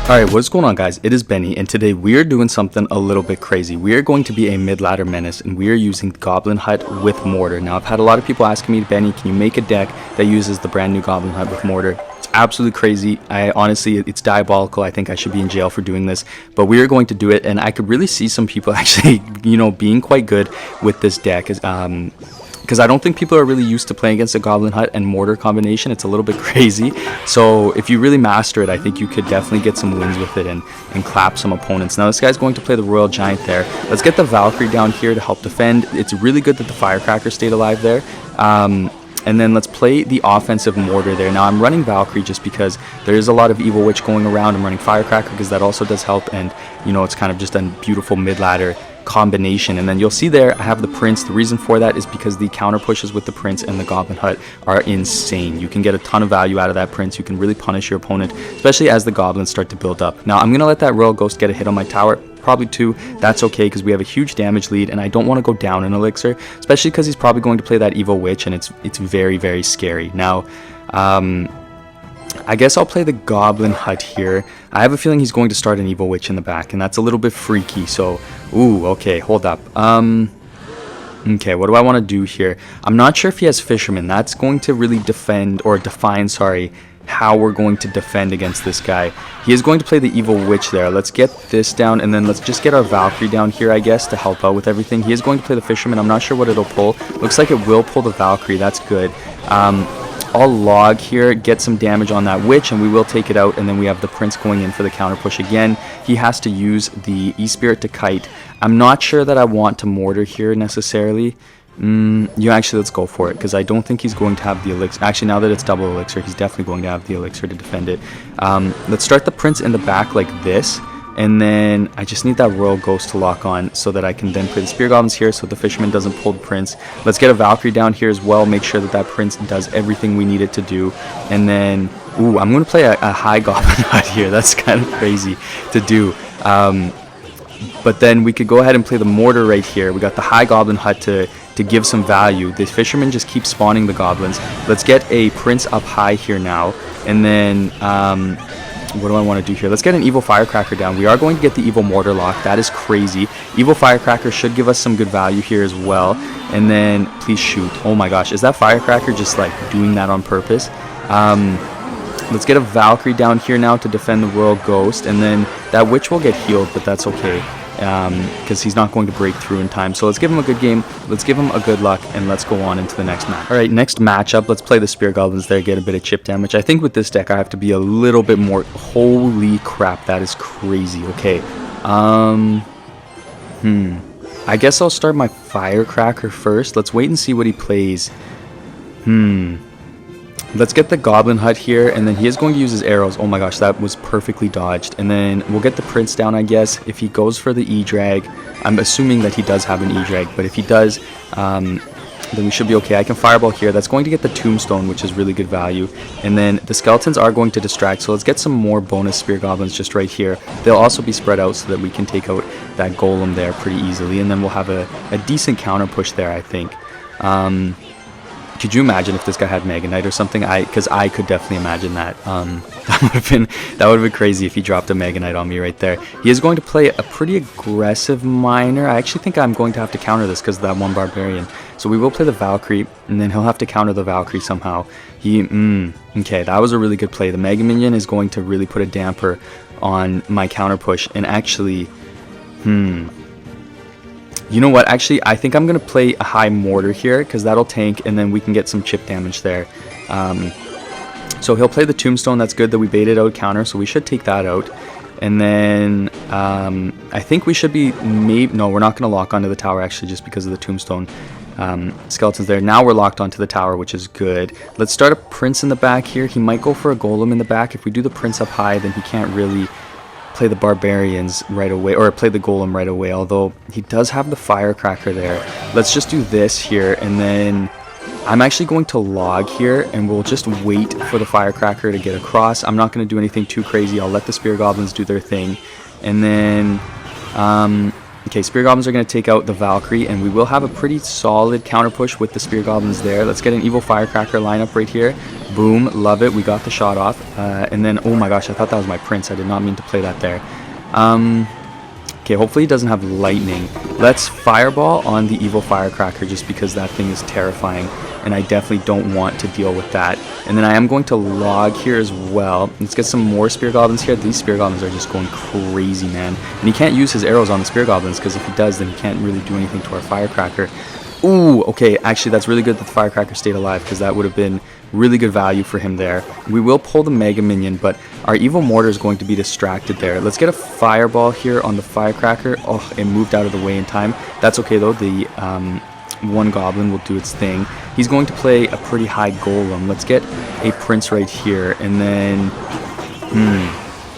Alright, what's going on guys? It is Benny, and today we are doing something a little bit crazy. We are going to be a mid-ladder menace, and we are using Goblin Hut with Mortar. Now, I've had a lot of people asking me, Benny, can you make a deck that uses the brand new Goblin Hut with Mortar? It's absolutely crazy. Honestly, it's diabolical. I think I should be in jail for doing this, but we are going to do it, and I could really see some people actually, being quite good with this deck. Because I don't think people are really used to playing against a Goblin Hut and Mortar combination. It's a little bit crazy. So if you really master it, I think you could definitely get some wins with it and clap some opponents. Now this guy's going to play the Royale Giant there. Let's get the Valkyrie down here to help defend. It's really good that the Firecracker stayed alive there. And then let's play the offensive Mortar there. Now I'm running Valkyrie just because there is a lot of Evil Witch going around. I'm running Firecracker because that also does help, and it's kind of just a beautiful mid-ladder combination. And then you'll see there I have the Prince. The reason for that is because the counter pushes with the Prince and the Goblin Hut are insane. You can get a ton of value out of that Prince. You can really punish your opponent, especially as the goblins start to build up. Now I'm gonna let that Royal Ghost get a hit on my tower, probably 2. That's okay because we have a huge damage lead, and I don't want to go down in Elixir, especially because he's probably going to play that Evil Witch, and it's very, very scary. Now I guess I'll play the Goblin Hut here. I have a feeling he's going to start an Evil Witch in the back, and that's a little bit freaky. So, okay, hold up. Okay, what do I want to do here? I'm not sure if he has Fisherman. That's going to really define, how we're going to defend against this guy. He is going to play the Evil Witch there. Let's get this down, and then let's just get our Valkyrie down here, I guess, to help out with everything. He is going to play the Fisherman. I'm not sure what it'll pull. Looks like it will pull the Valkyrie. That's good. I'll log here, get some damage on that Witch, and we will take it out. And then we have the Prince going in for the counter push again. He has to use the E-Spirit to kite. I'm not sure that I want to Mortar here necessarily. Actually, let's go for it, because I don't think he's going to have the Elixir. Actually, now that it's double Elixir, he's definitely going to have the Elixir to defend it. Let's start the Prince in the back like this. And then I just need that Royal Ghost to lock on so that I can then play the Spear Goblins here so the Fisherman doesn't pull the Prince. Let's get a Valkyrie down here as well. Make sure that that Prince does everything we need it to do. And then, I'm going to play a high Goblin Hut here. That's kind of crazy to do. But then we could go ahead and play the Mortar right here. We got the high Goblin Hut to give some value. The Fisherman just keeps spawning the Goblins. Let's get a Prince up high here now. And then, what do I want to do here? Let's get an Evil Firecracker down. We are going to get the Evil Mortar lock. That is crazy. Evil Firecracker should give us some good value here as well. And then, please shoot. Oh my gosh, is that Firecracker just like doing that on purpose? Let's get a Valkyrie down here now to defend the Royal Ghost. And then that Witch will get healed, but that's okay, because he's not going to break through in time. So let's give him a good game, let's give him a good luck, and let's go on into the next match. Alright, next matchup, let's play the Spear Goblins there, get a bit of chip damage. I think with this deck I have to be a little bit more. Holy crap, that is crazy. Okay, I guess I'll start my Firecracker first. Let's wait and see what he plays. Let's get the Goblin Hut here, and then he is going to use his arrows. Oh my gosh, that was perfectly dodged. And then we'll get the Prince down, I guess. If he goes for the E-Drag, I'm assuming that he does have an E-Drag, but if he does, then we should be okay. I can Fireball here. That's going to get the Tombstone, which is really good value. And then the Skeletons are going to distract, so let's get some more bonus Spear Goblins just right here. They'll also be spread out so that we can take out that Golem there pretty easily, and then we'll have a decent counter push there, I think. Could you imagine if this guy had Mega Knight or something? Because I could definitely imagine that. That would have been crazy if he dropped a Mega Knight on me right there. He is going to play a pretty aggressive Miner. I actually think I'm going to have to counter this because of that one Barbarian. So we will play the Valkyrie, and then he'll have to counter the Valkyrie somehow. Okay, that was a really good play. The Mega Minion is going to really put a damper on my counter push. And actually, you know what? Actually, I think I'm going to play a high Mortar here because that'll tank, and then we can get some chip damage there. So he'll play the Tombstone. That's good that we baited out counter, so we should take that out. And then I think we should be no, we're not going to lock onto the tower actually just because of the Tombstone. Skeletons there. Now we're locked onto the tower, which is good. Let's start a Prince in the back here. He might go for a Golem in the back. If we do the Prince up high, then he can't really play the Barbarians right away, or play the Golem right away, although he does have the Firecracker there. Let's just do this here, and then I'm actually going to log here, and we'll just wait for the Firecracker to get across. I'm not going to do anything too crazy. I'll let the Spear Goblins do their thing, and then Okay, Spear Goblins are going to take out the Valkyrie, and we will have a pretty solid counter push with the Spear Goblins there. Let's get an Evil Firecracker lineup right here. Boom, love it. We got the shot off. And then, oh my gosh, I thought that was my Prince. I did not mean to play that there. Okay, hopefully he doesn't have lightning. Let's Fireball on the Evil Firecracker just because that thing is terrifying, and I definitely don't want to deal with that. And then I am going to log here as well. Let's get some more Spear Goblins here. These Spear Goblins are just going crazy, man. And he can't use his arrows on the Spear Goblins because if he does, then he can't really do anything to our Firecracker. Ooh, okay, actually that's really good that the Firecracker stayed alive because that would have been really good value for him there. We will pull the Mega Minion, but our Evil Mortar is going to be distracted there. Let's get a Fireball here on the Firecracker. Oh, it moved out of the way in time. That's okay though. The one Goblin will do its thing. He's going to play a pretty high Golem. Let's get a Prince right here, and then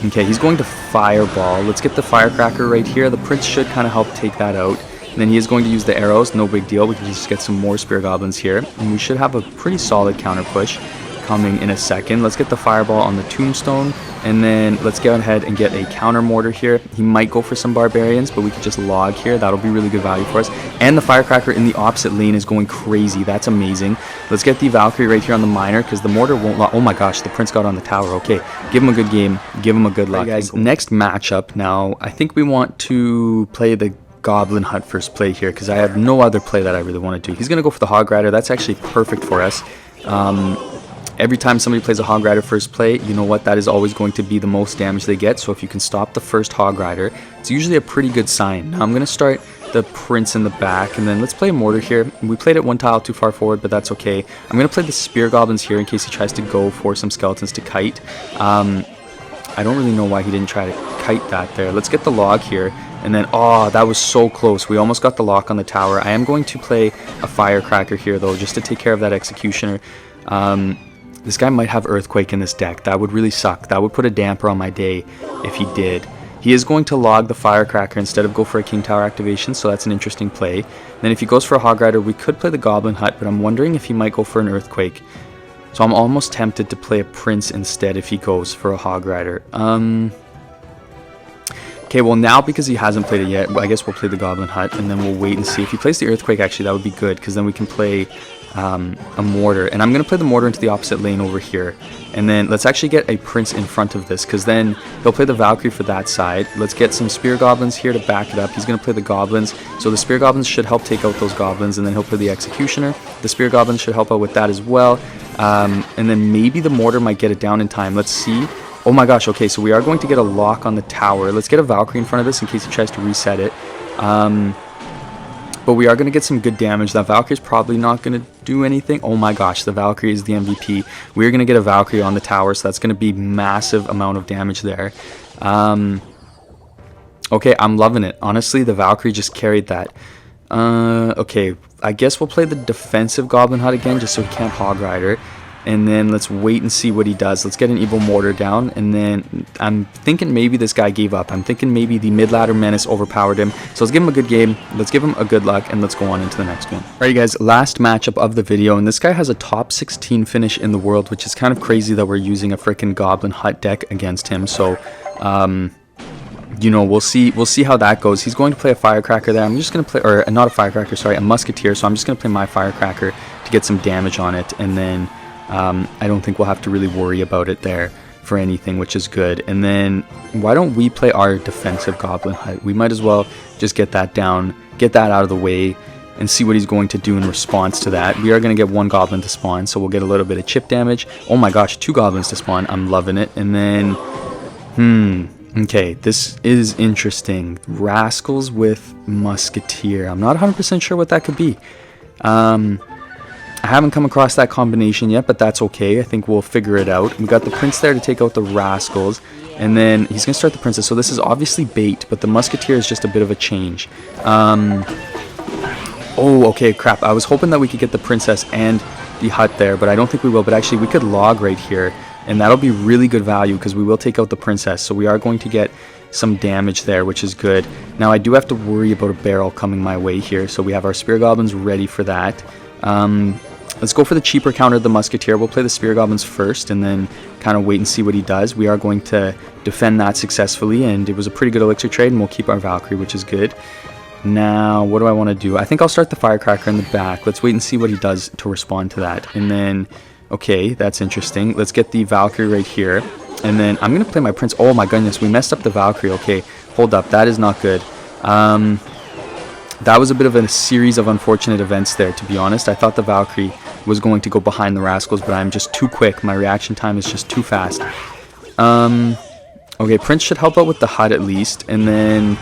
okay, he's going to Fireball. Let's get the Firecracker right here. The Prince should kind of help take that out. And then he is going to use the arrows, no big deal. We can just get some more Spear Goblins here. And we should have a pretty solid counter push coming in a second. Let's get the Fireball on the Tombstone. And then let's go ahead and get a counter Mortar here. He might go for some Barbarians, but we can just log here. That'll be really good value for us. And the Firecracker in the opposite lane is going crazy. That's amazing. Let's get the Valkyrie right here on the Miner because the Mortar won't log. Oh my gosh, the Prince got on the tower. Okay, give him a good game. Give him a good luck. Guys, next matchup now, I think we want to play the Goblin Hut first play here because I have no other play that I really want to do. He's going to go for the Hog Rider. That's actually perfect for us. Every time somebody plays a Hog Rider first play, you know what? That is always going to be the most damage they get. So if you can stop the first Hog Rider, it's usually a pretty good sign. Now I'm going to start the Prince in the back, and then let's play a Mortar here. We played it one tile too far forward, but that's okay. I'm going to play the Spear Goblins here in case he tries to go for some Skeletons to kite. I don't really know why he didn't try to kite that there. Let's get the log here. And then, oh, that was so close. We almost got the lock on the tower. I am going to play a Firecracker here, though, just to take care of that Executioner. This guy might have Earthquake in this deck. That would really suck. That would put a damper on my day if he did. He is going to log the Firecracker instead of go for a King Tower activation, so that's an interesting play. Then if he goes for a Hog Rider, we could play the Goblin Hut, but I'm wondering if he might go for an Earthquake. So I'm almost tempted to play a Prince instead if he goes for a Hog Rider. Okay, well now because he hasn't played it yet, I guess we'll play the Goblin Hut and then we'll wait and see. If he plays the Earthquake, actually that would be good because then we can play a Mortar. And I'm going to play the Mortar into the opposite lane over here. And then let's actually get a Prince in front of this because then he'll play the Valkyrie for that side. Let's get some Spear Goblins here to back it up. He's going to play the Goblins. So the Spear Goblins should help take out those Goblins, and then he'll play the Executioner. The Spear Goblins should help out with that as well. And then maybe the Mortar might get it down in time. Let's see. Oh my gosh, okay, so we are going to get a lock on the tower. Let's get a Valkyrie in front of this in case he tries to reset it. But we are going to get some good damage. That Valkyrie is probably not going to do anything. Oh my gosh, the Valkyrie is the MVP. We're going to get a Valkyrie on the tower, so that's going to be massive amount of damage there. Okay, I'm loving it. Honestly, the Valkyrie just carried that. Okay, I guess we'll play the defensive Goblin Hut again just so he can't Hog Rider. And then let's wait and see what he does. Let's get an Evil Mortar down. And then I'm thinking maybe this guy gave up. I'm thinking maybe the Midlatter Menace overpowered him. So let's give him a good game. Let's give him a good luck. And let's go on into the next one. Alright guys, last matchup of the video. And this guy has a top 16 finish in the world, which is kind of crazy that we're using a freaking Goblin Hut deck against him. So, you know, we'll see how that goes. He's going to play a Firecracker there. I'm just going to play, or not a Firecracker, sorry, a Musketeer. So I'm just going to play my Firecracker to get some damage on it. And then I don't think we'll have to really worry about it there for anything, which is good. And then why don't we play our defensive Goblin Hut? We might as well just get that down, get that out of the way, and see what he's going to do in response to that. We are going to get one Goblin to spawn, so we'll get a little bit of chip damage. Oh my gosh, 2 Goblins to spawn. I'm loving it. And then, okay, this is interesting. Rascals with Musketeer. I'm not 100% sure what that could be. I haven't come across that combination yet, but that's okay. I think we'll figure it out. We got the Prince there to take out the Rascals, and then he's going to start the Princess. So this is obviously bait, but the Musketeer is just a bit of a change. Oh, okay, crap. I was hoping that we could get the Princess and the Hut there, but I don't think we will. But actually, we could log right here, and that'll be really good value because we will take out the Princess. So we are going to get some damage there, which is good. Now, I do have to worry about a barrel coming my way here, so we have our Spear Goblins ready for that. Let's go for the cheaper counter, the Musketeer. We'll play the Spear Goblins first and then kind of wait and see what he does. We are going to defend that successfully, and it was a pretty good elixir trade, and we'll keep our Valkyrie, which is good. Now, what do I want to do? I think I'll start the firecracker in the back. Let's wait and see what he does to respond to that. And then, okay, that's interesting. Let's get the Valkyrie right here. And then I'm going to play my Prince. Oh my goodness, we messed up the Valkyrie. Okay, hold up. That is not good. That was a bit of a series of unfortunate events there, to be honest. I thought the Valkyrie was going to go behind the Rascals, but I'm just too quick. My reaction time is just too fast. Okay, Prince should help out with the hut at least. And then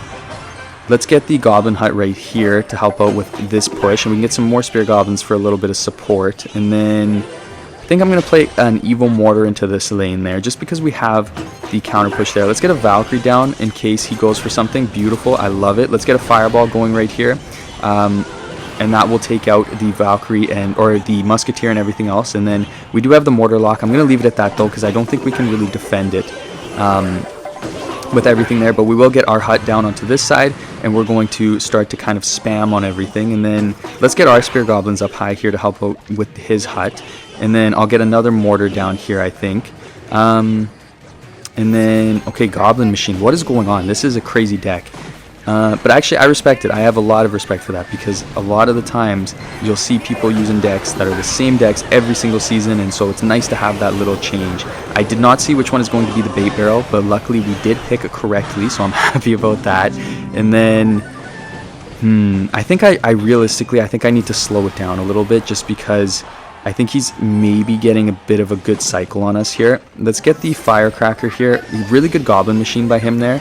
let's get the Goblin hut right here to help out with this push. And we can get some more Spear Goblins for a little bit of support. And then I think I'm going to play an Evil Mortar into this lane there, just because we have the counter push there. Let's get a Valkyrie down in case he goes for something. Beautiful. I love it. Let's get a Fireball going right here. And that will take out the Valkyrie or the Musketeer and everything else. And then we do have the Mortar lock. I'm going to leave it at that though, because I don't think we can really defend it with everything there. But we will get our hut down onto this side, and we're going to start to kind of spam on everything. And then let's get our Spear Goblins up high here to help out with his hut. And then I'll get another Mortar down here, I think. And then, okay, Goblin Machine. What is going on? This is a crazy deck. But actually, I respect it. I have a lot of respect for that, because a lot of the times you'll see people using decks that are the same decks every single season, and so it's nice to have that little change. I did not see which one is going to be the bait barrel, but luckily we did pick it correctly, so I'm happy about that. And then, I think I realistically, I think I need to slow it down a little bit, just because I think he's maybe getting a bit of a good cycle on us here. Let's get the Firecracker here. Really good Goblin Machine by him there.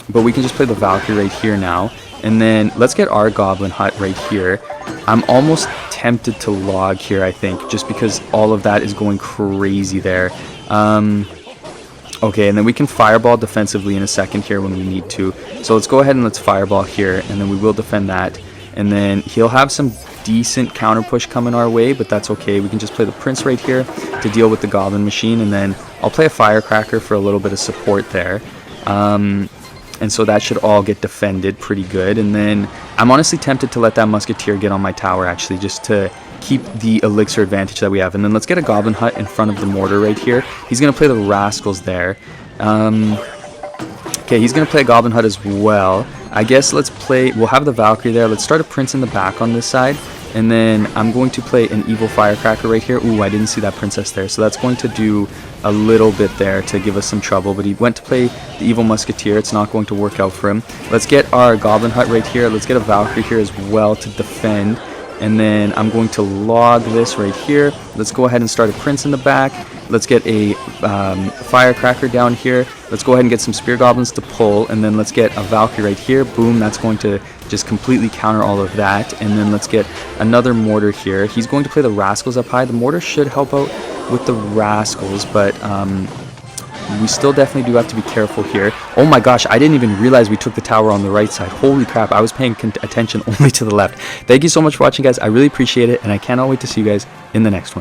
But we can just play the Valkyrie right here now. And then let's get our Goblin hut right here. I'm almost tempted to log here, I think, just because all of that is going crazy there. Okay, and then we can Fireball defensively in a second here when we need to. So let's go ahead and let's Fireball here, and then we will defend that. And then he'll have some decent counter push coming our way, but that's okay. We can just play the Prince right here to deal with the Goblin Machine, and then I'll play a Firecracker for a little bit of support there. And so that should all get defended pretty good. And then I'm honestly tempted to let that Musketeer get on my tower, actually, just to keep the elixir advantage that we have. And then let's get a Goblin hut in front of the Mortar right here. He's going to play the Rascals there. Okay, he's going to play a Goblin hut as well. I guess we'll have the Valkyrie there. Let's start a Prince in the back on this side. And then I'm going to play an Evil Firecracker right here. Ooh, I didn't see that Princess there. So that's going to do a little bit there to give us some trouble. But he went to play the Evil Musketeer. It's not going to work out for him. Let's get our Goblin hut right here. Let's get a Valkyrie here as well to defend. And then I'm going to log this right here. Let's go ahead and start a Prince in the back. Let's get a Firecracker down here. Let's go ahead and get some Spear Goblins to pull. And then let's get a Valkyrie right here. Boom, that's going to just completely counter all of that. And then let's get another Mortar here. He's going to play the Rascals up high. The Mortar should help out with the Rascals, but we still definitely do have to be careful here. Oh my gosh, I didn't even realize we took the tower on the right side. Holy crap, I was paying attention only to the left. Thank you so much for watching, guys. I really appreciate it, and I cannot wait to see you guys in the next one.